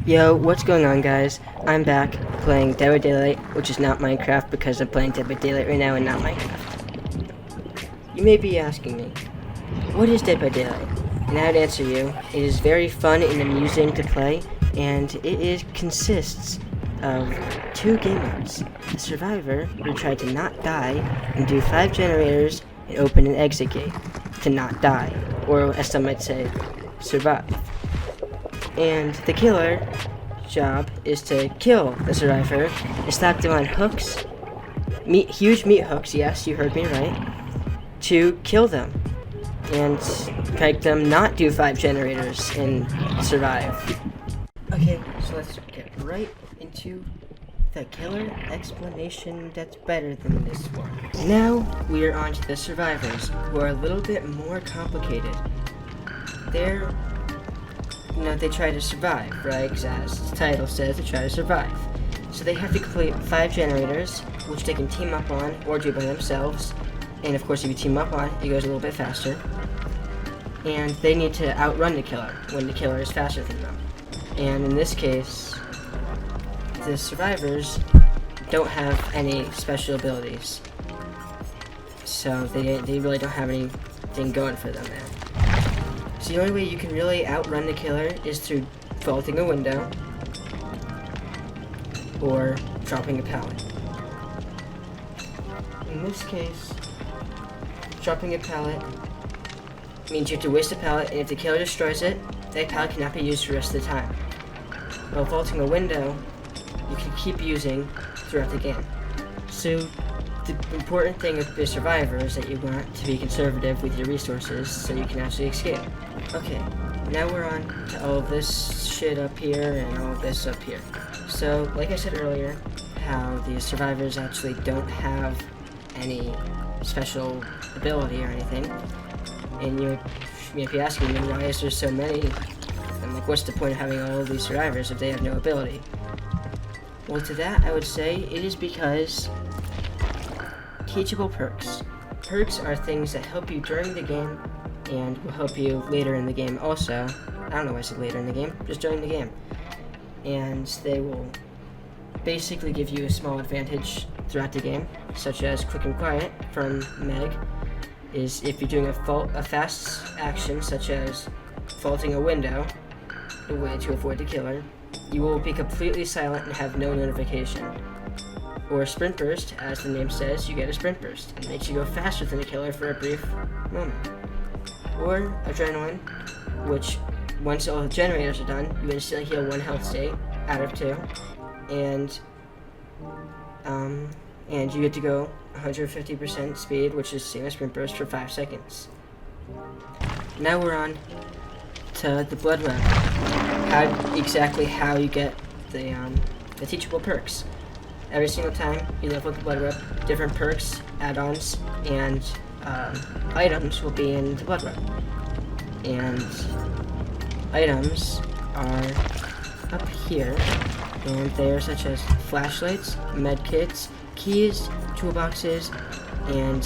Yo, what's going on, guys? I'm back playing Dead by Daylight, which is not Minecraft because I'm playing Dead by Daylight right now and not Minecraft. You may be asking me, what is Dead by Daylight? And I'd answer you, it is very fun and amusing to play, and consists of two game modes. The Survivor, where you try to not die, and do 5 generators and open an exit gate to not die, or as some might say, survive. And the killer job is to kill the survivor and slap them on hooks, huge meat hooks, yes, you heard me right, to kill them and make them not do 5 generators and survive. Okay, so let's get right into the killer explanation that's better than this one. Now we are on to the survivors, who are a little bit more complicated. They try to survive, right? Because as the title says, they try to survive. So they have to complete 5 generators, which they can team up on or do by themselves. And of course, if you team up on it, it goes a little bit faster. And they need to outrun the killer when the killer is faster than them. And in this case, the survivors don't have any special abilities. So they really don't have anything going for them, man. So the only way you can really outrun the killer is through vaulting a window or dropping a pallet. In this case, dropping a pallet means you have to waste a pallet, and if the killer destroys it, that pallet cannot be used for the rest of the time. While vaulting a window, you can keep using throughout the game. So the important thing with the survivor is that you want to be conservative with your resources so you can actually escape. Okay, now we're on to all of this shit up here and all of this up here. So, like I said earlier, how the survivors actually don't have any special ability or anything. And you may be asking me, why is there so many? I'm like, what's the point of having all of these survivors if they have no ability? Well, to that I would say it is because teachable perks. Perks are things that help you during the game and will help you later in the game also. I don't know why I said later in the game, just during the game. And they will basically give you a small advantage throughout the game, such as quick and quiet from Meg is if you're doing a fast action such as vaulting a window, a way to avoid the killer, you will be completely silent and have no notification. Or sprint burst, as the name says, you get a sprint burst. It makes you go faster than the killer for a brief moment. Or adrenaline, which once all the generators are done, you instantly heal 1 health state out of 2, and you get to go 150% speed, which is the same as sprint burst, for 5 seconds. Now we're on to the blood web. Exactly how you get the teachable perks. Every single time you level up the blood web, different perks, add-ons, and items will be in the blood web. And items are up here, and they are such as flashlights, medkits, keys, toolboxes, and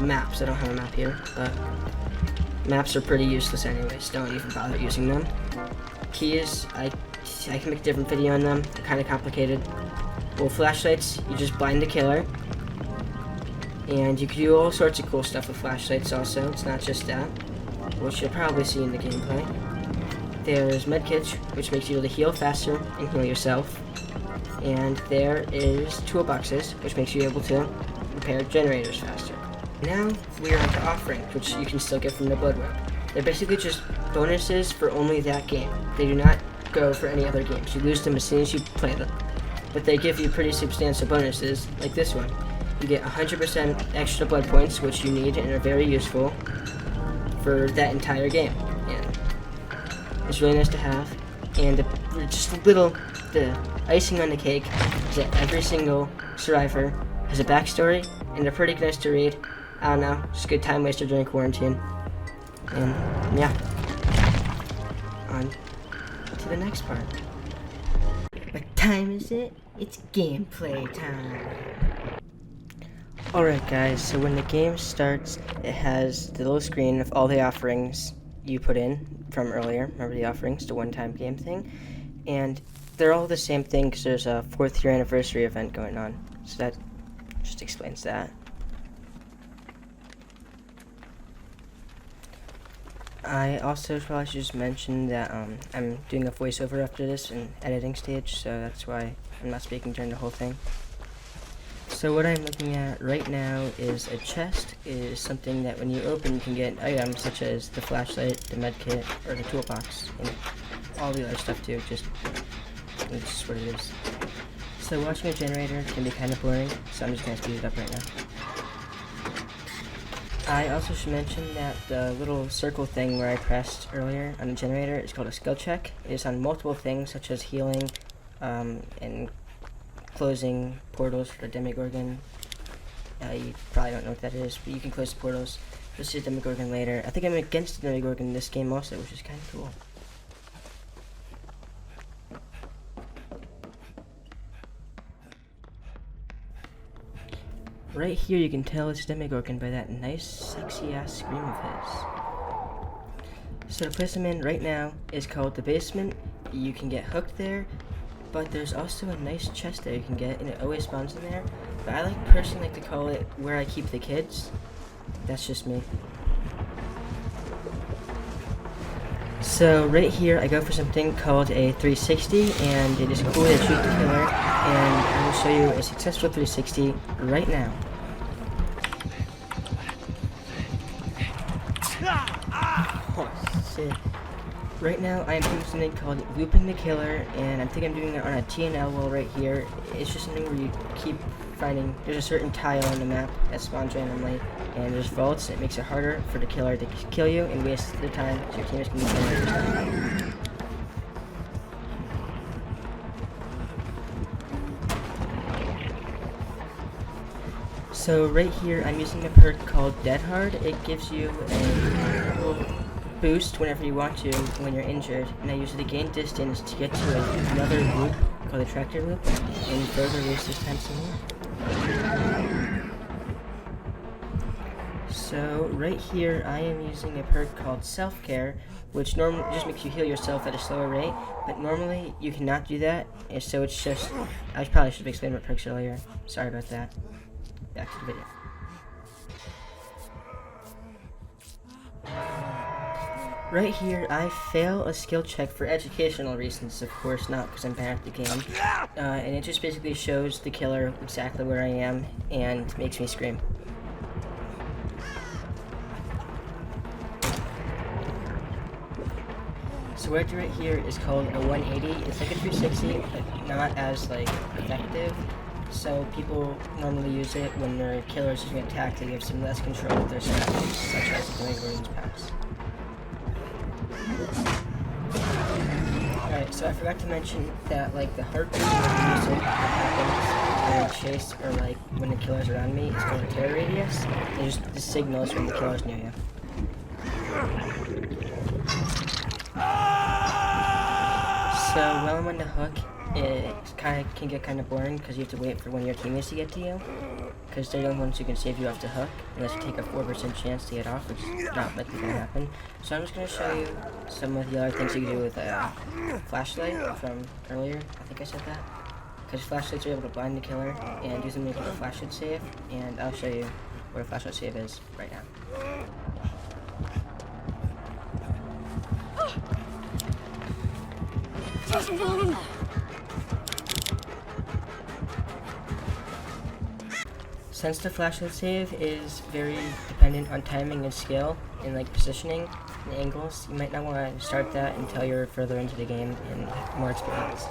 maps. I don't have a map here, but maps are pretty useless anyways. Don't even bother using them. Keys, I can make a different video on them. They're kind of complicated. Well, flashlights, you just blind the killer. And you can do all sorts of cool stuff with flashlights also. It's not just that, which you'll probably see in the gameplay. There's medkits, which makes you able to heal faster and heal yourself. And there is toolboxes, which makes you able to repair generators faster. Now we are on to offerings, which you can still get from the blood web. They're basically just bonuses for only that game. They do not go for any other games. You lose them as soon as you play them. But they give you pretty substantial bonuses, like this one. You get 100% extra blood points, which you need and are very useful for that entire game. And it's really nice to have. And the icing on the cake is that every single survivor has a backstory, and they're pretty nice to read. I don't know, just a good time waster during quarantine. And yeah, on to the next part. What time is it? It's gameplay time. Alright guys, so when the game starts, it has the little screen of all the offerings you put in from earlier. Remember the offerings, the one-time game thing? And they're all the same thing because there's a 4th year anniversary event going on. So that just explains that. I also probably should just mention that I'm doing a voiceover after this in editing stage, so that's why I'm not speaking during the whole thing. So what I'm looking at right now is a chest. Is something that when you open you can get items such as the flashlight, the medkit, or the toolbox, and all the other stuff too. It's just what it is. So watching a generator can be kind of boring, so I'm just going to speed it up right now. I also should mention that the little circle thing where I pressed earlier on the generator is called a skill check. It is on multiple things such as healing and closing portals for the Demogorgon. You probably don't know what that is, but you can close the portals. You'll see the Demogorgon later. I think I'm against the Demogorgon in this game also, which is kind of cool. Right here you can tell it's Demogorgon by that nice sexy ass scream of his. So the place I'm in right now is called the basement. You can get hooked there, but there's also a nice chest there you can get, and it always spawns in there. But I personally like to call it where I keep the kids. That's just me. So right here I go for something called a 360, and it is cool to shoot the killer, and I will show you a successful 360 right now. Oh shit. Right now I am doing something called looping the killer, and I think I'm doing it on a TNL wall right here. It's just something where you keep finding, there's a certain tile on the map that spawns randomly, and there's vaults, and it makes it harder for the killer to kill you and waste the time so your teammates can be killing every time. So right here I'm using a perk called Dead Hard. It gives you a little boost whenever you want to when you're injured, and I use it to gain distance to get to another loop called the tractor loop and further waste this time some more. So right here I am using a perk called Self-Care, which normally just makes you heal yourself at a slower rate, but normally you cannot do that, and so it's just, I probably should have explained my perks earlier, sorry about that. Back to the video. Right here, I fail a skill check for educational reasons, of course, not because I'm bad at the game. And it just basically shows the killer exactly where I am and makes me scream. So what I do right here is called a 180. It's like a 360, but not as effective. So people normally use it when their killers are attacked. It gives them less control of their surroundings, such as the Demogorgon's pass. Alright, so I forgot to mention that the heartbeat music that happens when I chase, or when the killer's around me, is called a terror radius. It's just the signals when the killer's near you. So while I'm on the hook, it can get kind of boring because you have to wait for one of your teammates to get to you, because they're the only ones who can save you off the hook, unless you take a 4% chance to get off, which is not likely going to happen. So I'm just going to show you some of the other things you can do with a flashlight from earlier. I think I said that. Because flashlights are able to blind the killer and use them to make a flashlight save, and I'll show you where a flashlight save is right now. Since the flashlight save is very dependent on timing and skill and positioning and angles, you might not want to start that until you're further into the game and more experienced.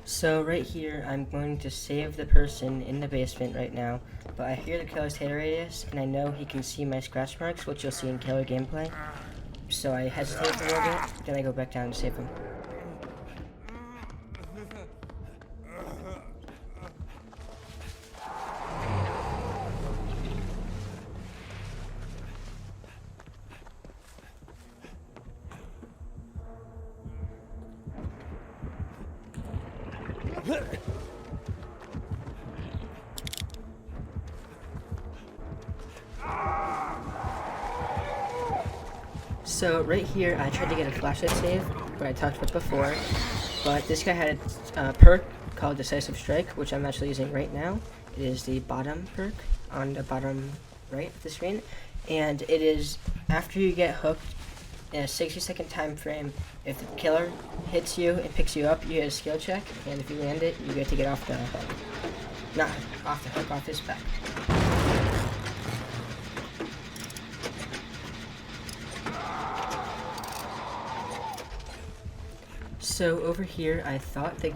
So right here, I'm going to save the person in the basement right now, but I hear the killer's hit radius, and I know he can see my scratch marks, which you'll see in killer gameplay. So I hesitate for a little bit, then I go back down to save him. So right here, I tried to get a flashlight save, what I talked about before, but this guy had a perk called Decisive Strike, which I'm actually using right now. It is the bottom perk on the bottom right of the screen, and it is after you get hooked in a 60-second time frame. If the killer hits you and picks you up, you get a skill check, and if you land it, you get to get off the hook. Not off the hook, off his back. So over here, I thought the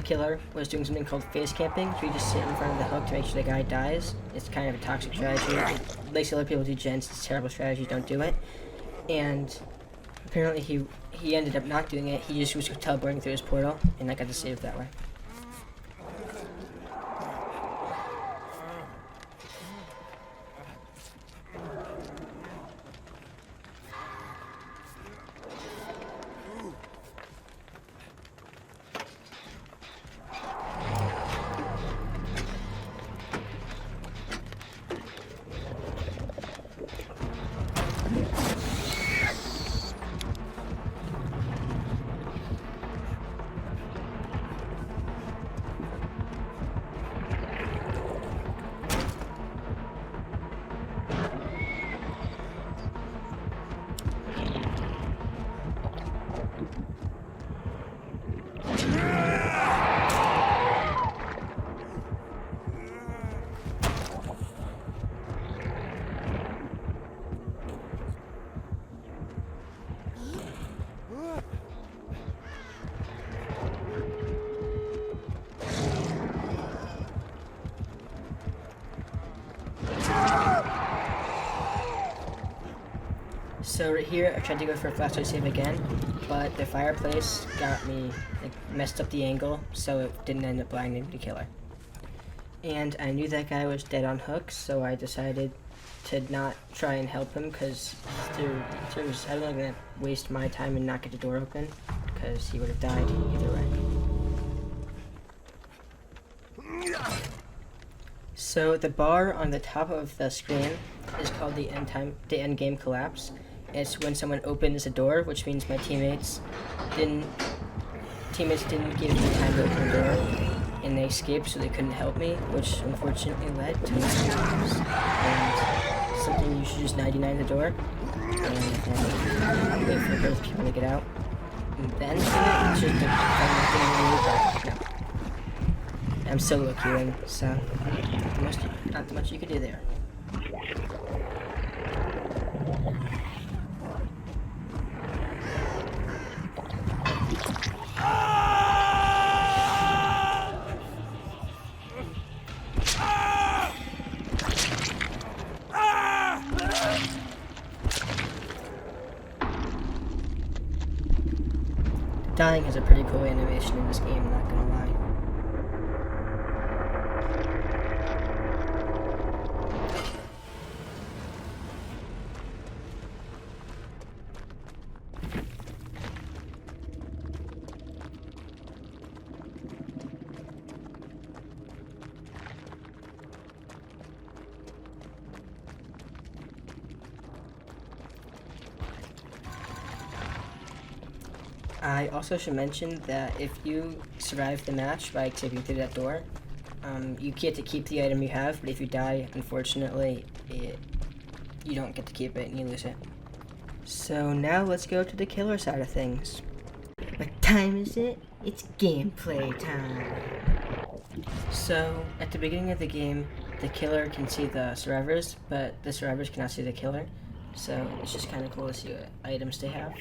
killer, was doing something called face camping, so you just sit in front of the hook to make sure the guy dies. It's kind of a toxic strategy. It makes other people do gens. It's a terrible strategy. Don't do it. And apparently he ended up not doing it. He just was teleporting through his portal, and I got to save that way. So right here, I tried to go for a flashlight save again, but the fireplace got me, messed up the angle, so it didn't end up blinding the killer. And I knew that guy was dead on hook, so I decided to not try and help him, because I was going to waste my time and not get the door open, because he would have died either way. So the bar on the top of the screen is called the end game collapse. It's when someone opens a door, which means my teammates didn't give me time to open the door, and they escaped, so they couldn't help me, which unfortunately led to my collapse. And something you should just 99 the door, and then wait for both people to get out, and then it's just I'm solo queuing, so not too much you could do there. Dying is a pretty cool animation in this game, not gonna lie. I also should mention that if you survive the match by escaping through that door, you get to keep the item you have, but if you die, unfortunately, you don't get to keep it and you lose it. So now let's go to the killer side of things. What time is it? It's gameplay time! So, at the beginning of the game, the killer can see the survivors, but the survivors cannot see the killer. So it's just kind of cool to see what items they have.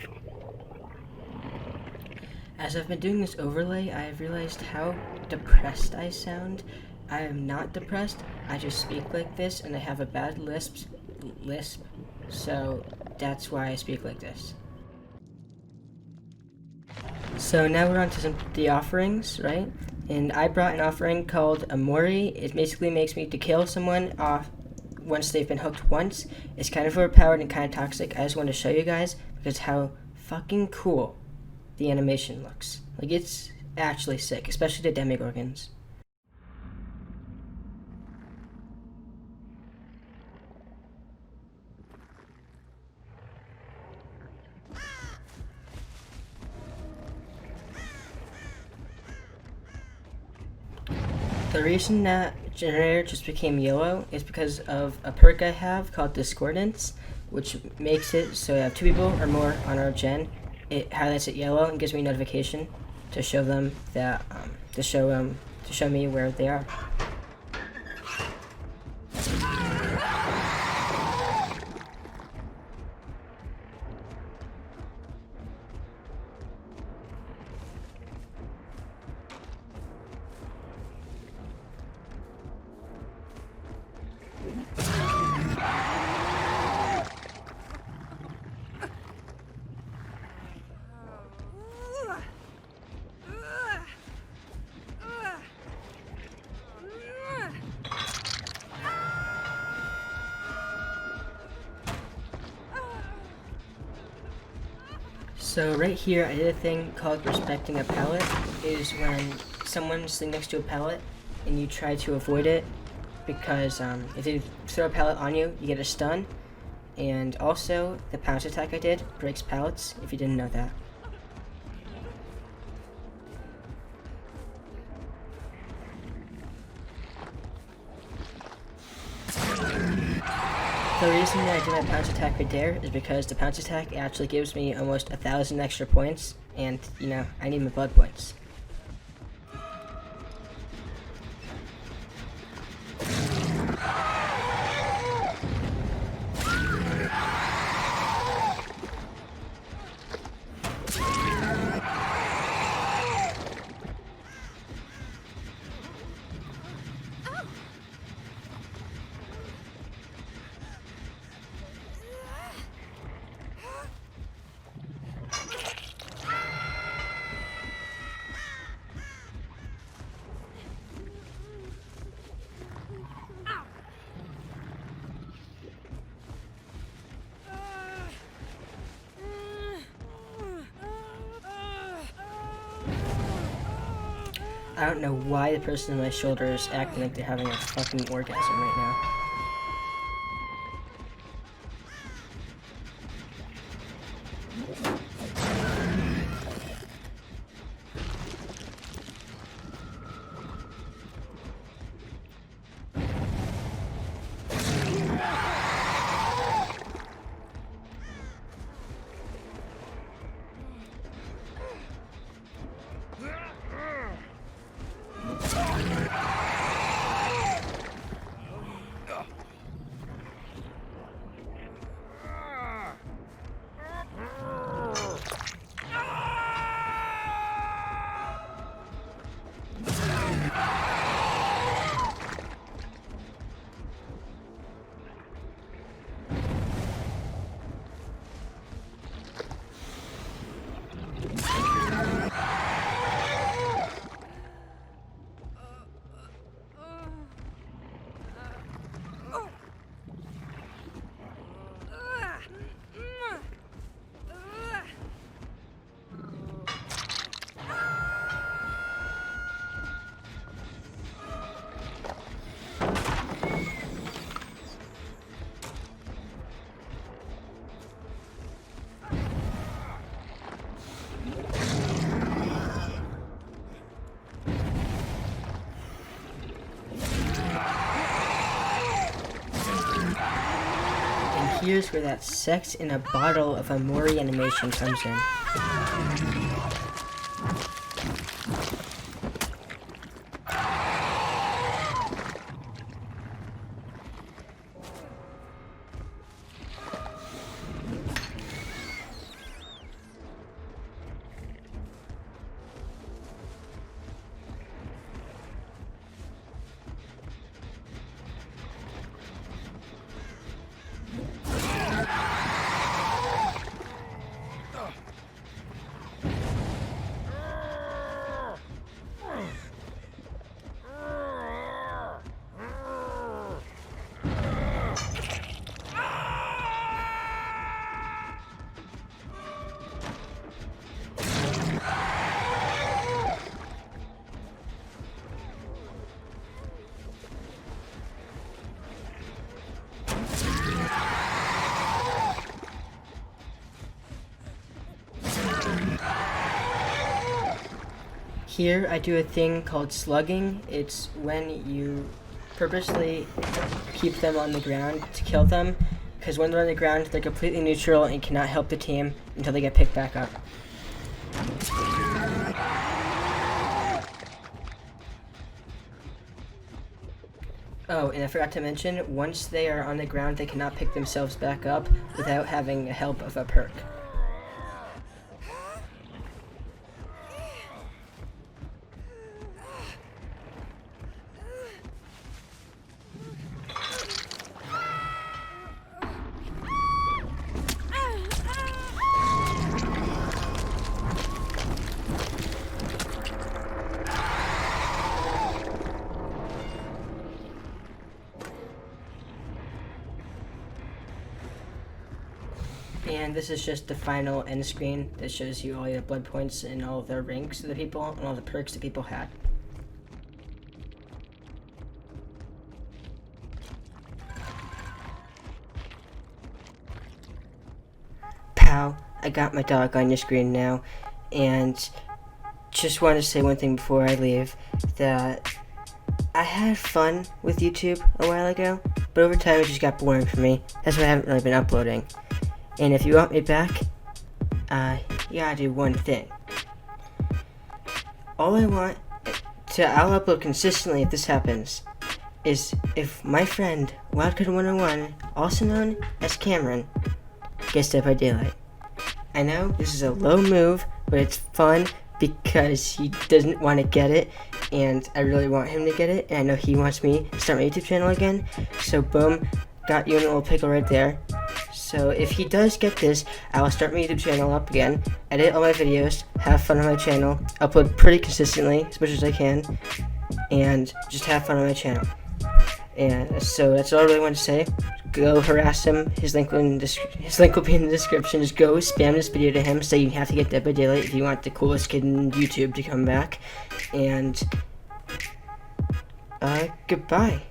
As I've been doing this overlay, I have realized how depressed I sound. I am not depressed, I just speak like this, and I have a bad lisp, so that's why I speak like this. So now we're on to the offerings, right? And I brought an offering called Amori. It basically makes me to kill someone off once they've been hooked once. It's kind of overpowered and kind of toxic. I just wanted to show you guys because how fucking cool the animation looks. Like, it's actually sick, especially the Demogorgons. The reason that generator just became yellow is because of a perk I have called Discordance, which makes it so I have 2 people or more on our gen. It highlights it yellow and gives me a notification to show them that to show me where they are. So right here, I did a thing called respecting a pallet. Is when someone's sitting next to a pallet and you try to avoid it, because if they throw a pallet on you, you get a stun. And also, the pounce attack I did breaks pallets, if you didn't know that. The reason that I did my pounce attack right there is because the pounce attack actually gives me almost 1,000 extra points, and you know, I need my blood points. I don't know why the person on my shoulder is acting like they're having a fucking orgasm right now. Here's where that sex in a bottle of a Mori animation comes in. Here I do a thing called slugging. It's when you purposely keep them on the ground to kill them, because when they're on the ground they're completely neutral and cannot help the team until they get picked back up. Oh, and I forgot to mention, once they are on the ground they cannot pick themselves back up without having the help of a perk. And this is just the final end screen that shows you all your blood points and all the ranks of the people and all the perks that people had. Pow, I got my dog on your screen now, and just want to say one thing before I leave, that I had fun with YouTube a while ago, but over time it just got boring for me. That's why I haven't really been uploading. And if you want me back, you gotta do one thing. All I want I'll upload consistently if this happens, is if my friend, Wildcard1o1, also known as Cameron, gets Dead by Daylight. I know this is a low move, but it's fun because he doesn't want to get it, and I really want him to get it, and I know he wants me to start my YouTube channel again, so boom, got you in a little pickle right there. So if he does get this, I will start my YouTube channel up again, edit all my videos, have fun on my channel, upload pretty consistently, as much as I can, and just have fun on my channel. And so that's all I really want to say. Go harass him. His link will be in the description. Just go spam this video to him so you have to get Dead by Daylight if you want the coolest kid in YouTube to come back. And goodbye.